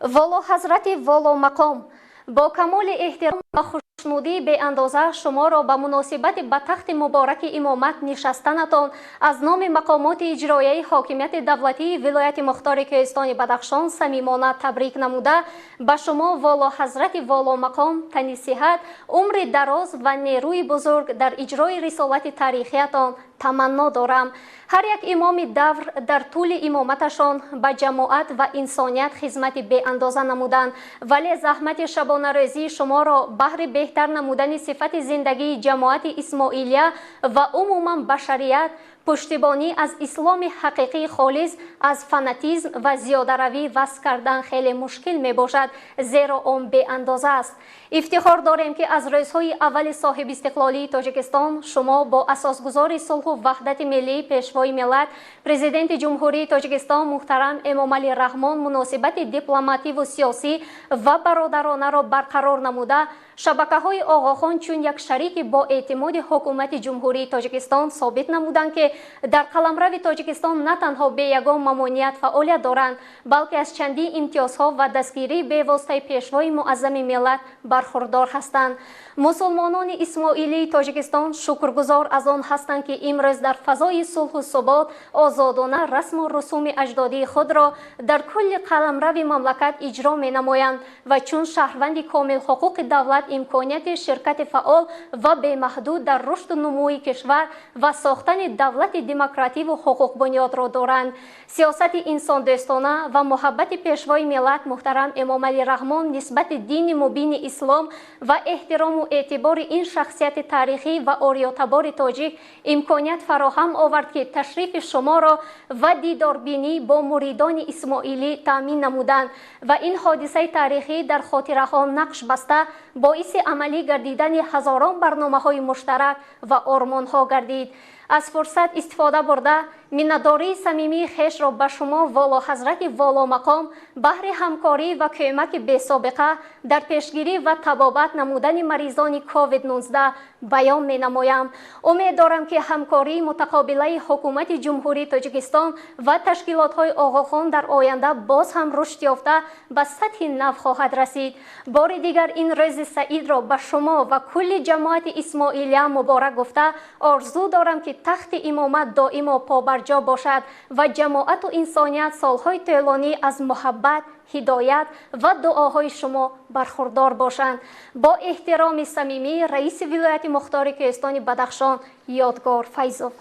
والا حضرت والا مقام، با کمال احترام و خوشنودی به اندازه شما را به مناسبت به تخت مبارک امامت نشستنتان از نام مقامات اجرایی حاکمیت دولتی ولایت مختار کوهستان بدخشان صمیمانه تبریک نموده به شما والا حضرت والا مقام تن صحت، عمر دراز و نیروی بزرگ در اجرای رسالت تاریخیتان تمنا دارم. هر یک امام دور در طول امامتشان به جماعت و انسانیت خدمت به اندازه نمودند، ولی زحمت شبانه روزی شما را بهر بهتر نمودن صفت زندگی جماعت اسماعیلیه و عموما بشریت پشتیبانی از اسلام حقیقی خالص از فناتیزم و زیاده روی وصل کردن خیلی مشکل می باشد، زیرا آن به اندازه است. افتخار داریم که از روزهای اول صاحب استقلالی تاجیکستان شما با اساسگزار صلح و وحدت ملی پیشوای ملت پرزیدنت جمهوری تاجیکستان محترم امامعلی رحمان مناسبت دیپلماتی و سیاسی و برادرانه را برقرار نموده شبکه‌های آقاخان چون یک شریک با اعتماد حکومت جمهوری تاجیکستان ثابت نمودند که در قلمرو تاجیکستان نه تنها به یگان ممانعت فعالیت دارند، بلکه از چندین امتیازها و دستگیری به واسطه پیشوای معظم ملت برخوردار هستند. مسلمانان اسماعیلی تاجیکستان شکرگزار از آن هستند که امروز در فضای صلح و ثبات آزادانه رسم و رسوم اجدادی خود را در کل قلمرو مملکت اجرا می نمایند و چون شهروند کامل حقوق دولت امکانیت شرکت فعال و بی‌محدود در رشد و نموی کشور و ساختن دولت دموکراتیک و حقوق بنیاد را دارند. سیاست انسان دوستانه و محبت پیشوای ملت محترم امامعلی رحمان نسبت دین مبین اسلام و احترام و اعتبار این شخصیت تاریخی و آریاتبار تاجیک امکانیت فراهم آورد که تشریف شما را و دیداربینی با مریدان اسماعیلی تامین نمودند و این حادثه تاریخی در خاطره ها نقش بسته باعث عملی گردیدن هزاران برنامه‌های مشترک و آرمان‌ها گردید. از فرصت استفاده برده منتداری صمیمی خویش را به شما والا حضرت والا مقام بهر همکاری و کمک بی سابقه در پیشگیری و طبابت نمودن مریضان کووید 19 بیان می نمایم. امید دارم که همکاری متقابله حکومت جمهوری تاجیکستان و تشکیلات های آقاخان در آینده باز هم رشد یافته به سطح نو خواهد رسید. بار دیگر این روز سعید را به شما و کل جماعت اسماعیلیه مبارک گفته آرزو دارم که تخت امامت دائم و پابرجا باشد و جماعت و انسانیت سالهای طولانی از محبت، هدایت و دعاهای شما برخوردار باشند. با احترام صمیمی رئیس ولایت مختار کوهستان بدخشان یادگار فیضوف.